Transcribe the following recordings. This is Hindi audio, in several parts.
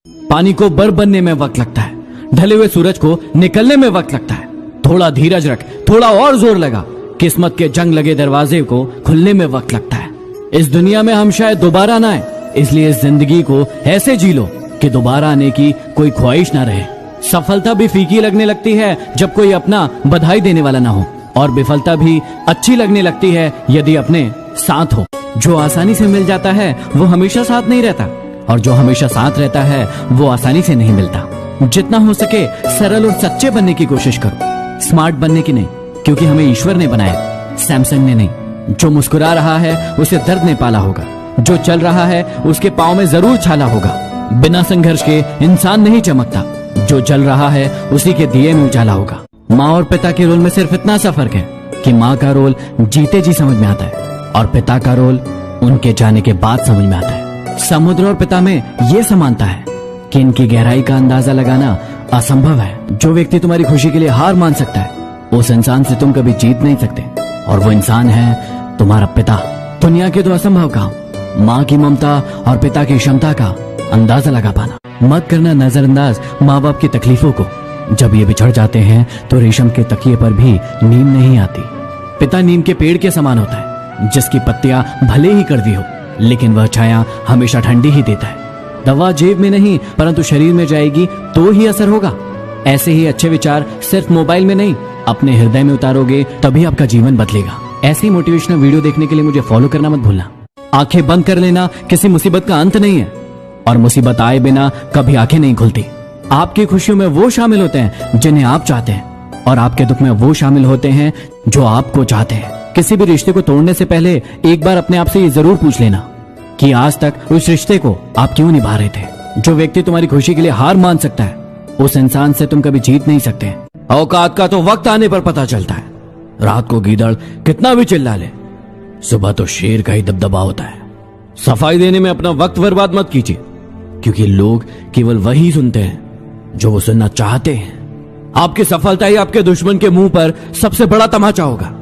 पानी को बर बनने में वक्त लगता है, ढले हुए सूरज को निकलने में वक्त लगता है। थोड़ा धीरज रख, थोड़ा और जोर लगा, किस्मत के जंग लगे दरवाजे को खुलने में वक्त लगता है। इस दुनिया में हम शायद दोबारा ना आए, इसलिए इस जिंदगी को ऐसे जी लो कि दोबारा आने की कोई ख्वाहिश ना रहे। सफलता भी फीकी लगने लगती है जब कोई अपना बधाई देने वाला ना हो, और विफलता भी अच्छी लगने लगती है यदि अपने साथ हो। जो आसानी से मिल जाता है वो हमेशा साथ नहीं रहता, और जो हमेशा साथ रहता है वो आसानी से नहीं मिलता। जितना हो सके सरल और सच्चे बनने की कोशिश करो, स्मार्ट बनने की नहीं, क्योंकि हमें ईश्वर ने बनाया, सैमसंग ने नहीं। जो मुस्कुरा रहा है उसे दर्द ने पाला होगा, जो चल रहा है उसके पाँव में जरूर छाला होगा। बिना संघर्ष के इंसान नहीं चमकता, जो जल रहा है उसी के दिए में उजाला होगा। माँ और पिता के रोल में सिर्फ इतना सा फर्क है कि माँ का रोल जीते जी समझ में आता है, और पिता का रोल उनके जाने के बाद समझ में आता है। समुद्र और पिता में ये समानता है कि इनकी गहराई का अंदाजा लगाना असंभव है। जो व्यक्ति तुम्हारी खुशी के लिए हार मान सकता है, उस इंसान से तुम कभी जीत नहीं सकते, और वो इंसान है तुम्हारा पिता। दुनिया के तो असंभव काम, माँ की ममता और पिता की क्षमता का अंदाजा लगा पाना। मत करना नजरअंदाज माँ बाप की तकलीफों को। जब ये बिछड़ जाते हैं तो रेशम के तकिए पर भी नींद नहीं आती। पिता नीम के पेड़ के समान होता है, जिसकी पत्तियां भले ही कड़वी हो, लेकिन वह छाया हमेशा ठंडी ही देता है। दवा जेब में नहीं परंतु शरीर में जाएगी तो ही असर होगा। ऐसे ही अच्छे विचार सिर्फ मोबाइल में नहीं, अपने हृदय में उतारोगे तभी आपका जीवन बदलेगा। ऐसी मोटिवेशनल वीडियो देखने के लिए मुझे फॉलो करना मत भूलना। आंखें बंद कर लेना किसी मुसीबत का अंत नहीं है, और मुसीबत आए बिना कभी आंखें नहीं खुलती। आपकी खुशियों में वो शामिल होते हैं जिन्हें आप चाहते हैं, और आपके दुख में वो शामिल होते हैं जो आपको चाहते हैं। किसी भी रिश्ते को तोड़ने से पहले एक बार अपने आप से ये जरूर पूछ लेना कि आज तक उस रिश्ते को आप क्यों निभा रहे थे। जो व्यक्ति तुम्हारी खुशी के लिए हार मान सकता है, उस इंसान से तुम कभी जीत नहीं सकते। औकात का तो वक्त आने पर पता चलता है। रात को गीदड़ कितना भी चिल्ला ले, सुबह तो शेर का ही दबदबा होता है। सफाई देने में अपना वक्त बर्बाद मत कीजिए, क्योंकि लोग केवल वही सुनते हैं जो वो सुनना चाहते हैं। आपकी सफलता ही आपके दुश्मन के मुंह पर सबसे बड़ा तमाचा होगा।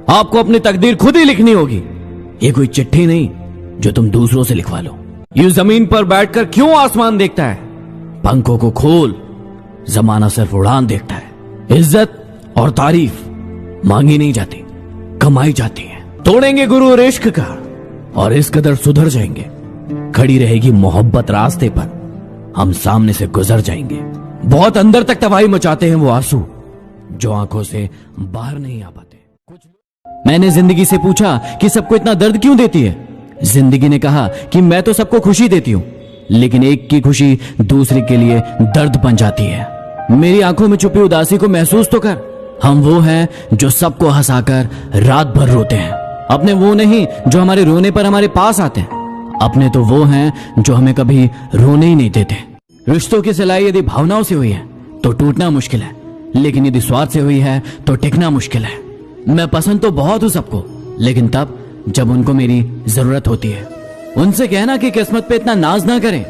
आपको अपनी तकदीर खुद ही लिखनी होगी, ये कोई चिट्ठी नहीं जो तुम दूसरों से लिखवा लो। ये जमीन पर बैठकर क्यों आसमान देखता है? पंखों को खोल, जमाना सिर्फ उड़ान देखता है। इज्जत और तारीफ मांगी नहीं जाती, कमाई जाती है। तोड़ेंगे गुरु इश्क का, और इस कदर सुधर जाएंगे। खड़ी रहेगी मोहब्बत रास्ते पर, हम सामने से गुजर जाएंगे। बहुत अंदर तक तबाही मचाते हैं वो आंसू जो आंखों से बाहर नहीं आ पाते। मैंने जिंदगी से पूछा कि सबको इतना दर्द क्यों देती है? जिंदगी ने कहा कि मैं तो सबको खुशी देती हूँ, लेकिन एक की खुशी दूसरे के लिए दर्द बन जाती है। मेरी आंखों में छुपी उदासी को महसूस तो कर। हम वो हैं जो सबको हंसाकर रात भर रोते हैं। अपने वो नहीं जो हमारे रोने पर हमारे पास आते हैं, अपने तो वो हैं जो हमें कभी रोने ही नहीं देते। रिश्तों की सिलाई यदि भावनाओं से हुई है तो टूटना मुश्किल है, लेकिन यदि स्वार्थ से हुई है तो टिकना मुश्किल है। मैं पसंद तो बहुत हूं सबको, लेकिन तब जब उनको मेरी जरूरत होती है। उनसे कहना कि किस्मत पे इतना नाज ना करें।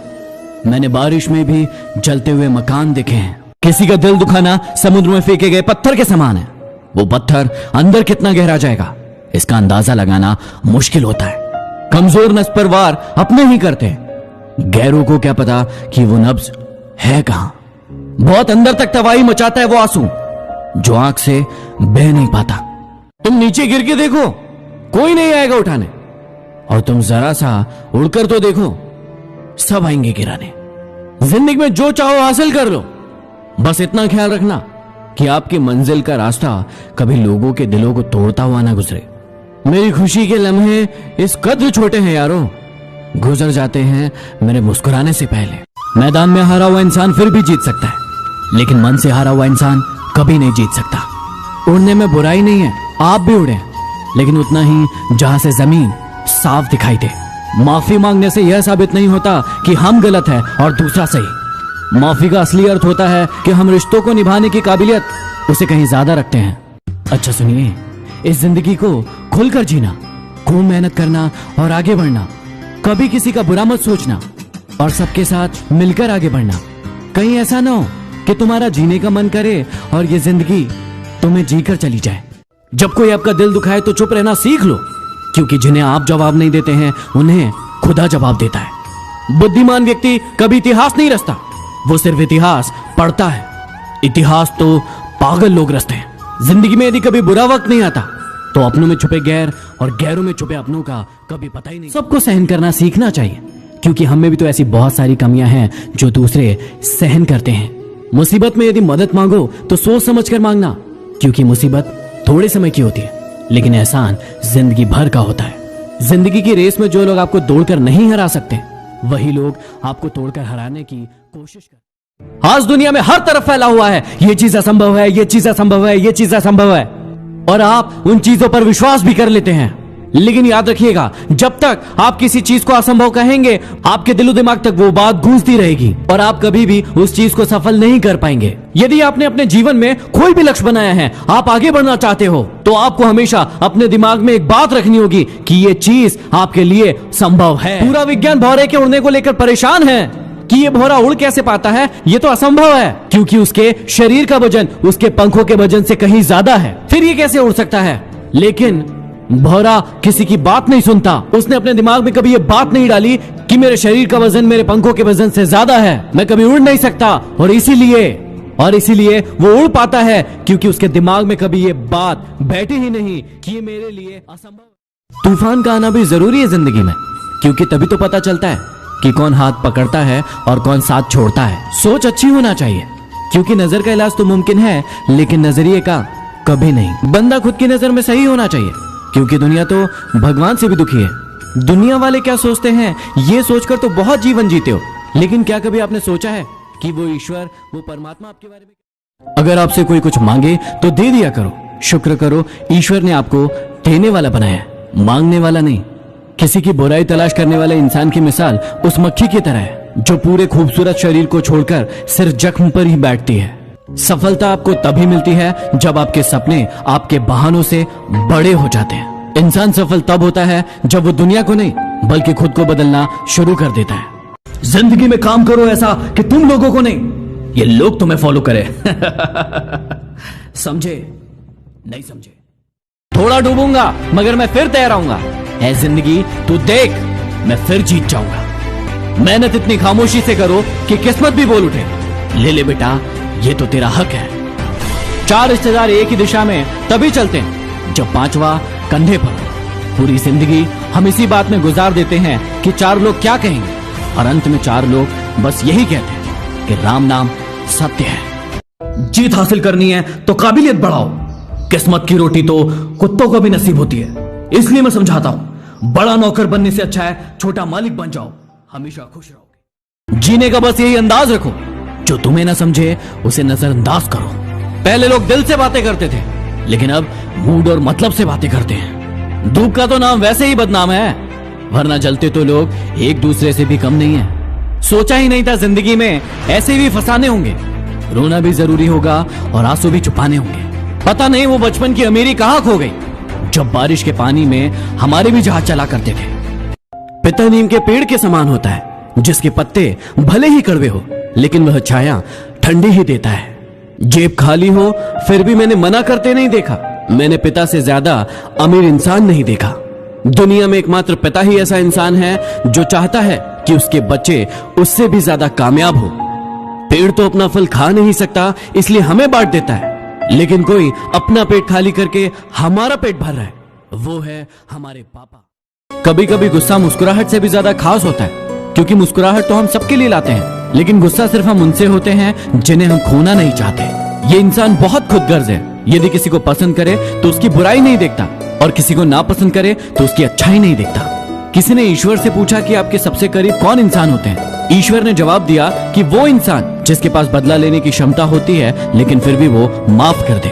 मैंने बारिश में भी जलते हुए मकान देखे हैं। किसी का दिल दुखाना समुद्र में फेंके गए पत्थर के समान है। वो पत्थर अंदर कितना गहरा जाएगा इसका अंदाजा लगाना मुश्किल होता है। कमजोर नस पर वार अपने ही करते हैं, गैरों को क्या पता कि वो नब्ज है कहां। बहुत अंदर तक तबाही मचाता है वो आंसू जो आंख से बह नहीं पाता। तुम नीचे गिर के देखो, कोई नहीं आएगा उठाने, और तुम जरा सा उड़कर तो देखो, सब आएंगे गिराने। जिंदगी में जो चाहो हासिल कर लो, बस इतना ख्याल रखना कि आपकी मंजिल का रास्ता कभी लोगों के दिलों को तोड़ता हुआ ना गुजरे। मेरी खुशी के लम्हे इस कद्र छोटे हैं यारों, गुजर जाते हैं मेरे मुस्कुराने से पहले। मैदान में हारा हुआ इंसान फिर भी जीत सकता है, लेकिन मन से हारा हुआ इंसान कभी नहीं जीत सकता। उड़ने में बुराई नहीं है, आप भी उड़े, लेकिन उतना ही जहां से जमीन साफ दिखाई दे। माफी मांगने से यह साबित नहीं होता कि हम गलत है और दूसरा सही। माफी का असली अर्थ होता है कि हम रिश्तों को निभाने की काबिलियत उसे कहीं ज्यादा रखते हैं। अच्छा सुनिए, इस जिंदगी को खुलकर जीना, खूब मेहनत करना और आगे बढ़ना, कभी किसी का बुरा मत सोचना, और सबके साथ मिलकर आगे बढ़ना। कहीं ऐसा ना हो कि तुम्हारा जीने का मन करे और ये जिंदगी तुम्हें जीकर चली जाए। जब कोई आपका दिल दुखाए तो चुप रहना सीख लो, क्योंकि जिन्हें आप जवाब नहीं देते हैं उन्हें खुदा जवाब देता है। बुद्धिमान व्यक्ति कभी इतिहास नहीं रचता, वो सिर्फ इतिहास पढ़ता है। इतिहास तो पागल लोग रचते हैं। जिंदगी में यदि कभी बुरा वक्त नहीं आता तो अपनों में छुपे गैर और गैरों में छुपे अपनों का कभी पता ही नहीं। सबको सहन करना सीखना चाहिए, क्योंकि हम में भी तो ऐसी बहुत सारी कमियां हैं जो दूसरे सहन करते हैं। मुसीबत में यदि मदद मांगो तो सोच समझ कर मांगना, क्योंकि मुसीबत थोड़े समय की होती है, लेकिन एहसान जिंदगी भर का होता है। जिंदगी की रेस में जो लोग आपको दौड़कर नहीं हरा सकते, वही लोग आपको तोड़कर हराने की कोशिश करते। आज दुनिया में हर तरफ फैला हुआ है ये चीज असंभव है, ये चीज असंभव है, ये चीज असंभव है, और आप उन चीजों पर विश्वास भी कर लेते हैं। लेकिन याद रखिएगा, जब तक आप किसी चीज को असंभव कहेंगे, आपके दिलो दिमाग तक वो बात गूंजती रहेगी और आप कभी भी उस चीज को सफल नहीं कर पाएंगे। यदि आपने अपने जीवन में कोई भी लक्ष्य बनाया है, आप आगे बढ़ना चाहते हो, तो आपको हमेशा अपने दिमाग में एक बात रखनी होगी कि ये चीज आपके लिए संभव है। पूरा विज्ञान भौरे के उड़ने को लेकर परेशान है कि ये भौरा उड़ कैसे पाता है, ये तो असंभव है, क्योंकि उसके शरीर का वजन उसके पंखों के वजन से कहीं ज्यादा है। फिर ये कैसे उड़ सकता है? लेकिन भौरा किसी की बात नहीं सुनता। उसने अपने दिमाग में कभी ये बात नहीं डाली कि मेरे शरीर का वजन मेरे पंखों के वजन से ज्यादा है, मैं कभी उड़ नहीं सकता। और इसीलिए वो उड़ पाता है, क्योंकि उसके दिमाग में कभी ये बात बैठी ही नहीं कि ये मेरे लिए असंभव। तूफान का आना भी जरूरी है जिंदगी में, क्योंकि तभी तो पता चलता है कि कौन हाथ पकड़ता है और कौन साथ छोड़ता है। सोच अच्छी होना चाहिए, क्योंकि नजर का इलाज तो मुमकिन है, लेकिन नजरिए का कभी नहीं। बंदा खुद की नजर में सही होना चाहिए, क्योंकि दुनिया तो भगवान से भी दुखी है। दुनिया वाले क्या सोचते हैं, ये सोचकर तो बहुत जीवन जीते हो, लेकिन क्या कभी आपने सोचा है कि वो ईश्वर, वो परमात्मा आपके बारे में? अगर आपसे कोई कुछ मांगे तो दे दिया करो, शुक्र करो ईश्वर ने आपको देने वाला बनाया है, मांगने वाला नहीं। किसी की बुराई तलाश करने वाले इंसान की मिसाल उस मक्खी की तरह है जो पूरे खूबसूरत शरीर को छोड़कर सिर्फ जख्म पर ही बैठती है। सफलता आपको तभी मिलती है जब आपके सपने आपके बहानों से बड़े हो जाते हैं। इंसान सफल तब होता है जब वो दुनिया को नहीं बल्कि खुद को बदलना शुरू कर देता है। जिंदगी में काम करो ऐसा कि तुम लोगों को नहीं, ये लोग तुम्हें फॉलो करें। समझे? नहीं समझे? थोड़ा डूबूंगा मगर मैं फिर तैराऊंगा। है जिंदगी तू देख, मैं फिर जीत जाऊंगा। मेहनत इतनी खामोशी से करो कि किस्मत भी बोल उठे। ले ले बेटा, ये तो तेरा हक है। 4 रिश्तेदार एक ही दिशा में तभी चलते हैं जब 5वां कंधे पर। पूरी जिंदगी हम इसी बात में गुजार देते हैं कि 4 लोग क्या कहेंगे, और अंत में 4 लोग बस यही कहते हैं कि राम नाम सत्य है। जीत हासिल करनी है तो काबिलियत बढ़ाओ। किस्मत की रोटी तो कुत्तों को भी नसीब होती है। इसलिए मैं समझाता हूं, बड़ा नौकर बनने से अच्छा है छोटा मालिक बन जाओ, हमेशा खुश रहोगे। जीने का बस यही अंदाज रखो, जो तुम्हें ना समझे उसे नजरअंदाज करो। पहले लोग दिल से बातें करते थे, लेकिन अब मूड और मतलब से बातें करते हैं। धूप का तो नाम वैसे ही बदनाम है, वरना जलते तो लोग एक दूसरे से भी कम नहीं है। सोचा ही नहीं था जिंदगी में ऐसे भी फसाने होंगे। रोना भी जरूरी होगा और आंसू भी छुपाने होंगे। पता नहीं वो बचपन की अमीरी कहां खो गई, जब बारिश के पानी में हमारे भी जहाज चला करते थे। पिता नीम के पेड़ के समान होता है, जिसके पत्ते भले ही कड़वे हो, लेकिन वह छाया ठंडी ही देता है। जेब खाली हो फिर भी मैंने मना करते नहीं देखा। मैंने पिता से ज्यादा अमीर इंसान नहीं देखा। दुनिया में एकमात्र पिता ही ऐसा इंसान है जो चाहता है कि उसके बच्चे उससे भी ज्यादा कामयाब हो। पेड़ तो अपना फल खा नहीं सकता, इसलिए हमें बांट देता है, लेकिन कोई अपना पेट खाली करके हमारा पेट भर रहा है, वो है हमारे पापा। कभी कभी गुस्सा मुस्कुराहट से भी ज्यादा खास होता है, क्योंकि मुस्कुराहट तो हम सबके लिए लाते हैं, लेकिन गुस्सा सिर्फ हम उनसे होते हैं जिन्हें हम खोना नहीं चाहते। ये इंसान बहुत खुदगर्ज है। यदि किसी को पसंद करे तो उसकी बुराई नहीं देखता, और किसी को नापसंद करे तो उसकी अच्छाई नहीं देखता। किसी ने ईश्वर से पूछा कि आपके सबसे करीब कौन इंसान होते हैं। ईश्वर ने जवाब दिया कि वो इंसान जिसके पास बदला लेने की क्षमता होती है, लेकिन फिर भी वो माफ कर दे।